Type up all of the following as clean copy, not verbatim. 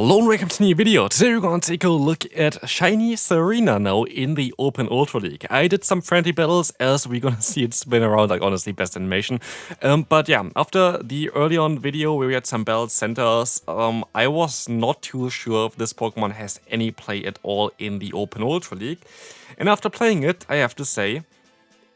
Hello and welcome to a new video. Today we're gonna take a look at shiny Serena now in the Open Ultra League. I did some friendly battles, as we're gonna see it's been around, like honestly best animation. But yeah, after the early on video where we had some battles centers, I was not too sure if this Pokemon has any play at all in the Open Ultra League. And after playing it, I have to say,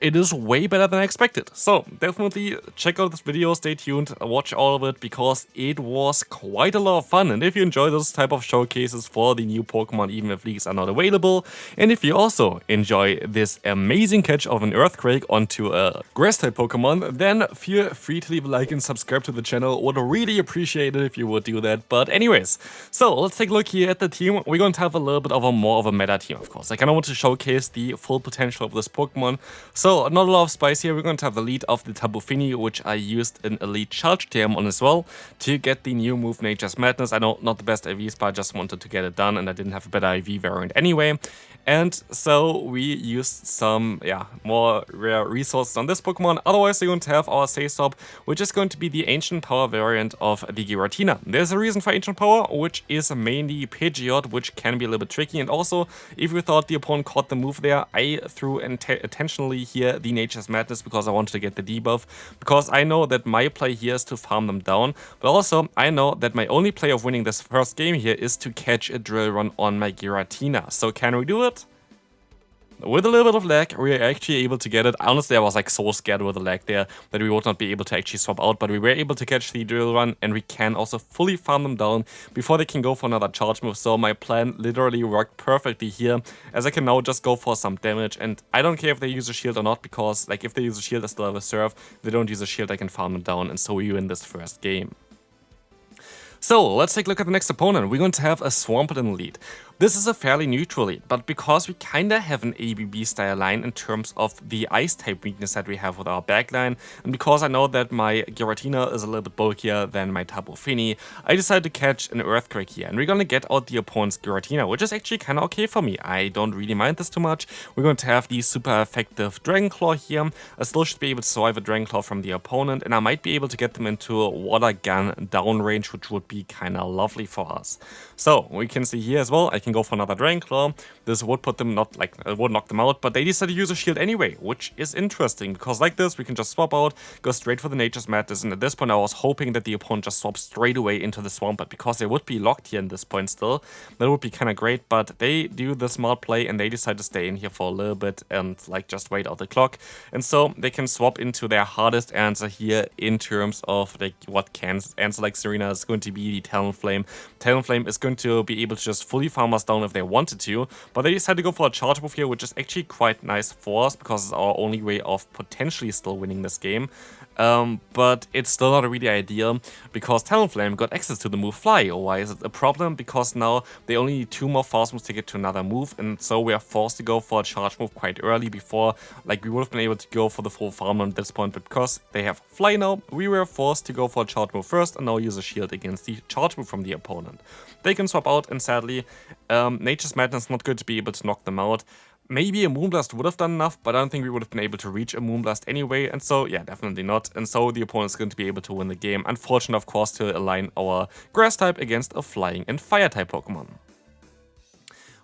it is way better than I expected. So definitely check out this video, stay tuned, watch all of it, because it was quite a lot of fun. And if you enjoy those type of showcases for the new Pokemon, even if leagues are not available, and if you also enjoy this amazing catch of an Earthquake onto a Grass-type Pokemon, then feel free to leave a like and subscribe to the channel. Would really appreciate it if you would do that. But anyways, so let's take a look here at the team. We're going to have a little bit of a more of a meta team, of course. I kind of want to showcase the full potential of this Pokemon. So not a lot of spice here. We're going to have the lead of the Tapu Fini, which I used an Elite Charge TM on as well to get the new move Nature's Madness. I know not the best IVs, but I just wanted to get it done, and I didn't have a better IV variant anyway. And so we used some, more rare resources on this Pokemon. Otherwise, we're going to have our Say-Stop, which is going to be the Ancient Power variant of the Giratina. There's a reason for Ancient Power, which is mainly Pidgeot, which can be a little bit tricky. And also, if you thought the opponent caught the move there, I threw intentionally here the Nature's Madness because I wanted to get the debuff. Because I know that my play here is to farm them down. But also, I know that my only play of winning this first game here is to catch a Drill Run on my Giratina. So can we do it? With a little bit of lag, we are actually able to get it. Honestly, I was like so scared with the lag there that we would not be able to actually swap out, but we were able to catch the Drill Run, and we can also fully farm them down before they can go for another charge move. So my plan literally worked perfectly here, as I can now just go for some damage, and I don't care if they use a shield or not, because like if they use a shield, I still have a serve. If they don't use a shield, I can farm them down, and so we win this first game. So let's take a look at the next opponent. We're going to have a Swampert in the lead. This is a fairly neutral lead, but because we kinda have an ABB style line in terms of the ice type weakness that we have with our backline, and because I know that my Giratina is a little bit bulkier than my Tapu Fini, I decided to catch an Earthquake here, and we're gonna get out the opponent's Giratina, which is actually kinda okay for me. I don't really mind this too much. We're going to have the super effective Dragon Claw here. I still should be able to survive a Dragon Claw from the opponent, and I might be able to get them into a Water Gun downrange, which would be kinda lovely for us. So we can see here as well, I can go for another Dragon Claw. This would put them would knock them out, but they decided to use a shield anyway, which is interesting, because like this, we can just swap out, go straight for the Nature's Madness, and at this point I was hoping that the opponent just swaps straight away into the Swampert, because they would be locked here in this point still. That would be kind of great, but they do the smart play, and they decide to stay in here for a little bit, and like just wait out the clock, and so they can swap into their hardest answer here in terms of like what can answer like Serena is going to be the Talonflame. Talonflame is going to be able to just fully farm us down if they wanted to, but they decided to go for a charge move here, which is actually quite nice for us because it's our only way of potentially still winning this game. But it's still not really ideal because Talonflame got access to the move Fly. Why is it a problem? Because now they only need 2 more fast moves to get to another move, and so we are forced to go for a charge move quite early before, like we would have been able to go for the full farm at this point, but because they have Fly now, we were forced to go for a charge move first and now use a shield against the charge move from the opponent. They can swap out, and sadly, Nature's Madness is not going to be able to knock them out. Maybe a Moonblast would have done enough, but I don't think we would have been able to reach a Moonblast anyway, and so, yeah, definitely not. And so the opponent is going to be able to win the game. Unfortunate, of course, to align our Grass type against a Flying and Fire type Pokemon.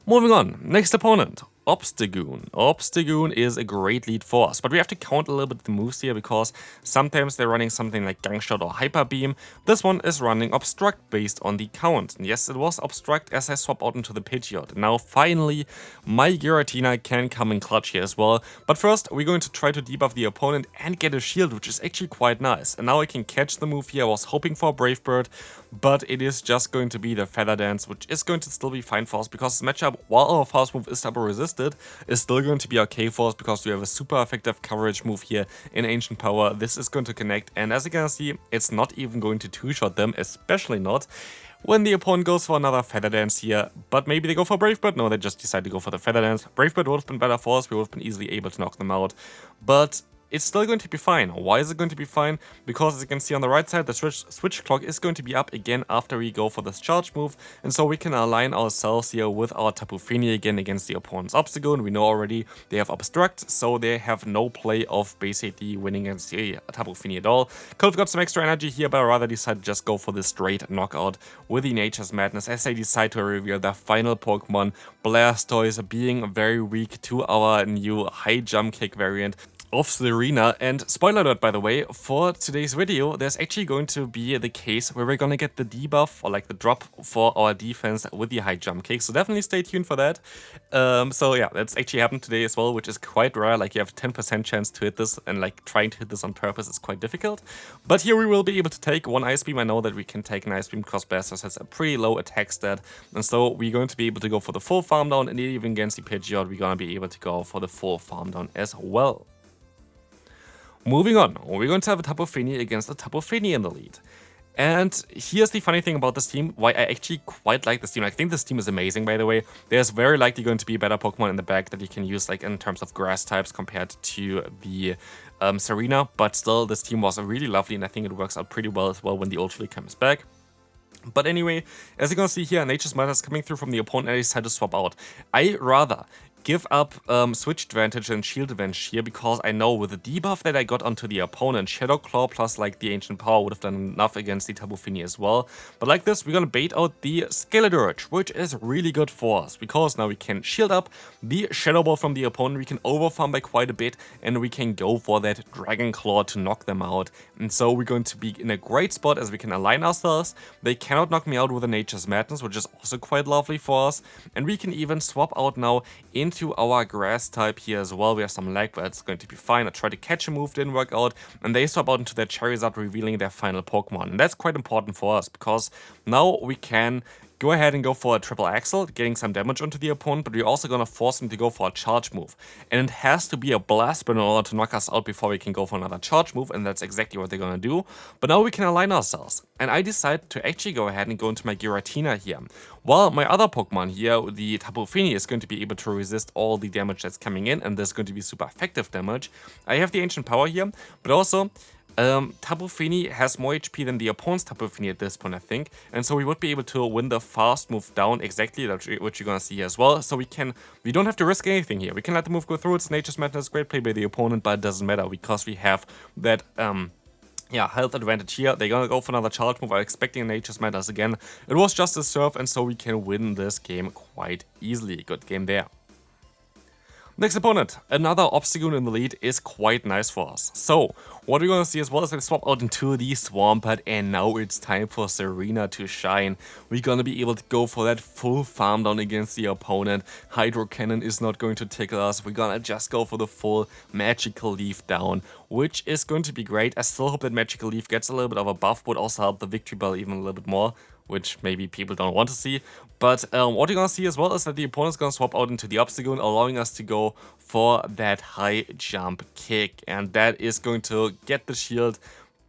Moving on, next opponent. Obstagoon. Obstagoon is a great lead for us, but we have to count a little bit the moves here because sometimes they're running something like Gunk Shot or Hyper Beam. This one is running Obstruct based on the count. And yes, it was Obstruct as I swap out into the Pidgeot. Now finally, my Giratina can come in clutch here as well. But first, we're going to try to debuff the opponent and get a shield, which is actually quite nice. And now I can catch the move here. I was hoping for a Brave Bird, but it is just going to be the Feather Dance, which is going to still be fine for us because this matchup, while our fast move is double resisted, is still going to be okay for us because we have a super effective coverage move here in Ancient Power. This is going to connect, and as you can see, it's not even going to two-shot them, especially not when the opponent goes for another Feather Dance here. But maybe they go for Brave Bird. No, they just decide to go for the Feather Dance. Brave Bird would have been better for us. We would have been easily able to knock them out. But it's still going to be fine. Why is it going to be fine? Because as you can see on the right side, the switch clock is going to be up again after we go for this charge move, and so we can align ourselves here with our Tapu Fini again against the opponent's Obstagoon. We know already they have Obstruct, so they have no play of basically winning against the Tapu Fini at all. Could have got some extra energy here, but I rather decided to just go for this straight knockout with the Nature's Madness as they decide to reveal their final Pokemon, Blastoise, being very weak to our new high jump kick variant of Serena. And spoiler alert, by the way, for today's video, there's actually going to be the case where we're gonna get the debuff or like the drop for our defense with the high jump kick, so definitely stay tuned for that. So yeah, that's actually happened today as well, which is quite rare. Like, you have 10% chance to hit this, and like trying to hit this on purpose is quite difficult. But here we will be able to take one Ice Beam. I know that we can take an Ice Beam because Blastoise has a pretty low attack stat, and so we're going to be able to go for the full farm down, and even against the Pidgeot, we're gonna be able to go for the full farm down as well. Moving on, we're going to have a Tapu Fini against a Tapu Fini in the lead. And here's the funny thing about this team, why I actually quite like this team. I think this team is amazing, by the way. There's very likely going to be better Pokemon in the back that you can use, like in terms of grass types compared to the Serena. But still, this team was really lovely, and I think it works out pretty well as well when the Ultra League comes back. But anyway, as you can see here, Nature's Madness coming through from the opponent, and I decided to swap out. I rather give up switch advantage and shield advantage here, because I know with the debuff that I got onto the opponent, Shadow Claw plus like the Ancient Power would have done enough against the Tapu Fini as well. But like this, we're gonna bait out the Skeledirge, which is really good for us, because now we can shield up the Shadow Ball from the opponent, we can overfarm by quite a bit, and we can go for that Dragon Claw to knock them out. And so we're going to be in a great spot as we can align ourselves. They cannot knock me out with a Nature's Madness, which is also quite lovely for us. And we can even swap out now into our grass type here as well. We have some lag, but it's going to be fine. I tried to catch a move, didn't work out, and they swap out into their Charizard, revealing their final Pokemon. And that's quite important for us, because now we can go ahead and go for a triple axle, getting some damage onto the opponent, but we're also going to force him to go for a charge move. And it has to be a blast burn in order to knock us out before we can go for another charge move, and that's exactly what they're going to do. But now we can align ourselves. And I decided to actually go ahead and go into my Giratina here. While my other Pokemon here, the Tapu Fini, is going to be able to resist all the damage that's coming in, and there's going to be super effective damage. I have the Ancient Power here, but also Tapu Fini has more HP than the opponent's Tapu Fini at this point, I think, and so we would be able to win the fast move down, exactly which you're gonna see here as well. So we don't have to risk anything here. We can let the move go through. It's Nature's Madness, great play by the opponent, but it doesn't matter because we have that health advantage here. They're gonna go for another charge move. I'm expecting Nature's Madness again. It was just a serve, and so we can win this game quite easily. Good game there. Next opponent, another Obstagoon in the lead, is quite nice for us. So, what we're going to see as well is they swap out into the Swampert, and now it's time for Serena to shine. We're going to be able to go for that full farm down against the opponent. Hydro Cannon is not going to tickle us. We're going to just go for the full Magical Leaf down, which is going to be great. I still hope that Magical Leaf gets a little bit of a buff, would also help the Victory Bell even a little bit more, which maybe people don't want to see. But what you're gonna see as well is that the opponent's gonna swap out into the Obstagoon, allowing us to go for that high jump kick. And that is going to get the shield,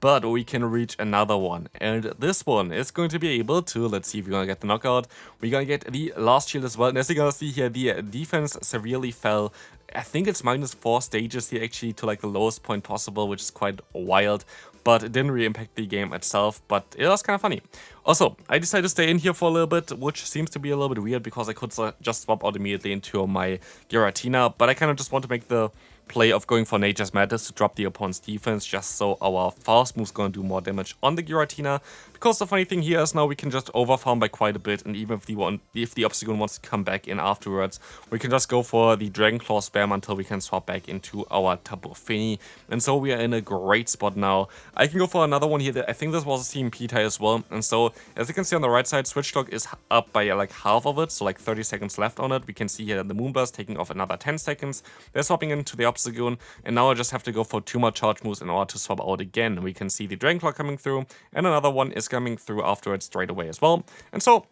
but we can reach another one. And this one is going to be able to, let's see if we're gonna get the knockout. We're gonna get the last shield as well. And as you're gonna see here, the defense severely fell. I think it's -4 stages here actually to like the lowest point possible, which is quite wild. But it didn't really impact the game itself, but it was kind of funny. Also, I decided to stay in here for a little bit, which seems to be a little bit weird because I could just swap out immediately into my Giratina, but I kind of just want to make the play of going for Nature's Madness to drop the opponent's defense, just so our fast move's gonna do more damage on the Giratina. Because the funny thing here is now we can just overfarm by quite a bit, and even if the Obstagoon wants to come back in afterwards, we can just go for the Dragon Claw spam until we can swap back into our Tapu Fini. And so we are in a great spot now. I can go for another one here. I think this was a CMP tie as well. And so, as you can see on the right side, Switch Clock is up by like half of it, so like 30 seconds left on it. We can see here the Moonburst taking off another 10 seconds. They're swapping into the Obstagoon, and now I just have to go for 2 more charge moves in order to swap out again. We can see the Dragon Claw coming through, and another one is coming through afterwards straight away as well. And so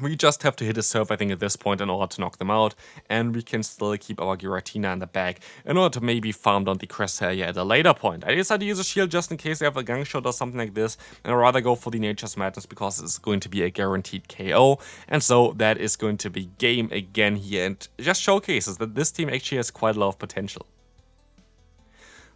we just have to hit a serve, I think, at this point in order to knock them out, and we can still keep our Giratina in the bag in order to maybe farm down the Cresselia at a later point. I decided to use a shield just in case they have a gang shot or something like this, and I'd rather go for the Nature's Madness because it's going to be a guaranteed KO, and so that is going to be game again here, and just showcases that this team actually has quite a lot of potential.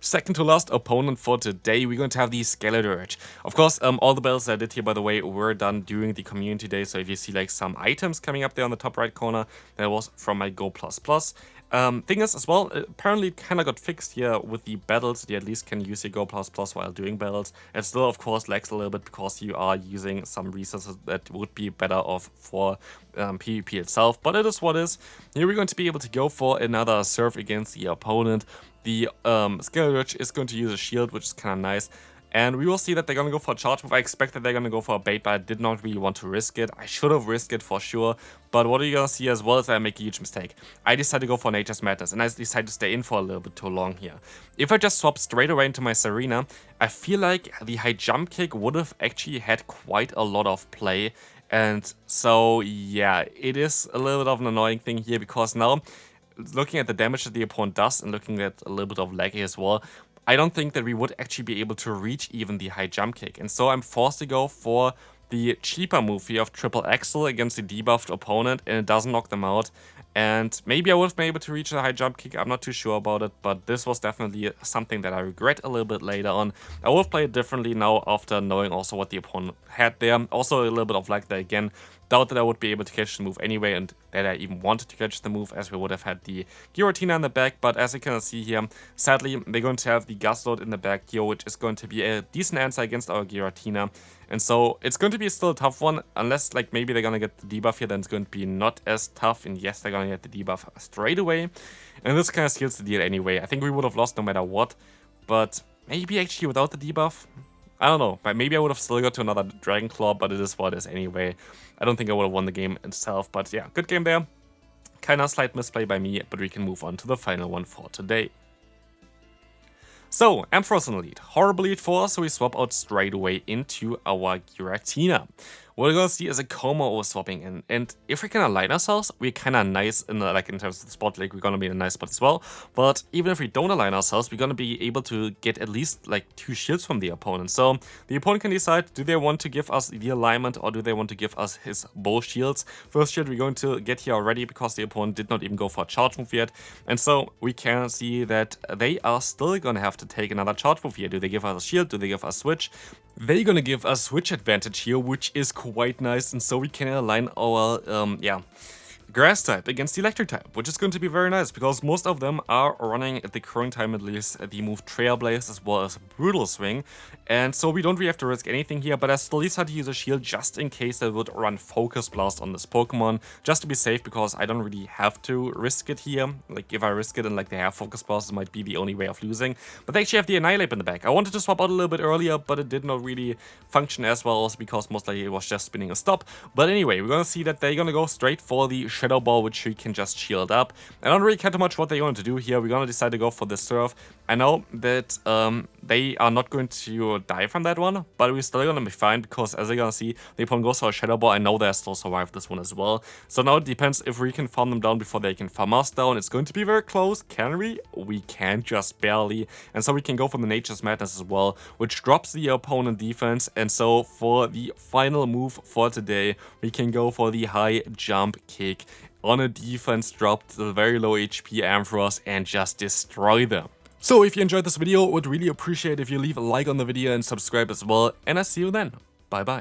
Second to last opponent for today, we're going to have the Skeledirge. Of course, all the battles I did here, by the way, were done during the community day. So if you see like some items coming up there on the top right corner, that was from my Go++. Thing is, as well, apparently it kind of got fixed here with the battles. You at least can use your Go++ while doing battles. It still, of course, lags a little bit because you are using some resources that would be better off for PvP itself. But it is what it is. Here we're going to be able to go for another serve against the opponent. The Skeledirge is going to use a shield, which is kind of nice. And we will see that they're going to go for a charge move. I expect that they're going to go for a bait, but I did not really want to risk it. I should have risked it for sure. But what you're going to see as well is that I make a huge mistake. I decided to go for Nature's Madness, and I decided to stay in for a little bit too long here. If I just swap straight away into my Serena, I feel like the high jump kick would have actually had quite a lot of play. And so, yeah, it is a little bit of an annoying thing here because now, looking at the damage that the opponent does and looking at a little bit of lag as well, I don't think that we would actually be able to reach even the high jump kick. And so I'm forced to go for the cheaper move here of triple axel against the debuffed opponent, and it doesn't knock them out. And maybe I would have been able to reach the high jump kick, I'm not too sure about it, but this was definitely something that I regret a little bit later on. I would have played it differently now after knowing also what the opponent had there. Also a little bit of lag there again. Doubt that I would be able to catch the move anyway, and that I even wanted to catch the move, as we would have had the Giratina in the back. But as you can see here, sadly, they're going to have the Gust Load in the back here, which is going to be a decent answer against our Giratina. And so it's going to be still a tough one, unless like maybe they're going to get the debuff here, then it's going to be not as tough. And yes, they're going to get the debuff straight away. And this kind of seals the deal anyway. I think we would have lost no matter what, but maybe actually without the debuff, I don't know, but maybe I would have still got to another Dragon Claw, but it is what it is anyway. I don't think I would have won the game itself, but yeah, good game there. Kinda slight misplay by me, but we can move on to the final one for today. So, Ampharos in the lead. Horrible lead for us, so we swap out straight away into our Giratina. What we're gonna see is a Coma over swapping in, and if we can align ourselves, we're kinda nice in the, in terms of the spot, like we're gonna be in a nice spot as well. But even if we don't align ourselves, we're gonna be able to get at least like 2 shields from the opponent. So the opponent can decide, do they want to give us the alignment or do they want to give us his both shields? First shield we're going to get here already because the opponent did not even go for a charge move yet. And so we can see that they are still gonna have to take another charge move here. Do they give us a shield? Do they give us a switch? They're gonna give us switch advantage here, which is quite nice, and so we can align our grass type against the electric type, which is going to be very nice because most of them are running at the current time at least the move Trailblaze as well as Brutal Swing, and so we don't really have to risk anything here, but I still decide to use a shield just in case they would run Focus Blast on this Pokemon, just to be safe because I don't really have to risk it here. Like if I risk it and like they have Focus Blast, it might be the only way of losing, but they actually have the Annihilate in the back. I wanted to swap out a little bit earlier, but it did not really function as well, also because most likely it was just spinning a stop. But anyway, we're gonna see that they're gonna go straight for the Shadow Ball, which we can just shield up. I don't really care too much what they're going to do here. We're gonna decide to go for the Surf. I know that they are not going to die from that one, but we're still gonna be fine because as you're gonna see, the opponent goes for a Shadow Ball. I know they'll still survive this one as well. So now it depends if we can farm them down before they can farm us down. It's going to be very close. Can we? We can, just barely. And so we can go for the Nature's Madness as well, which drops the opponent defense. And so for the final move for today, we can go for the high jump kick on a defense drop to the very low HP Ampharos and just destroy them. So if you enjoyed this video, would really appreciate if you leave a like on the video and subscribe as well, and I see you then. Bye bye.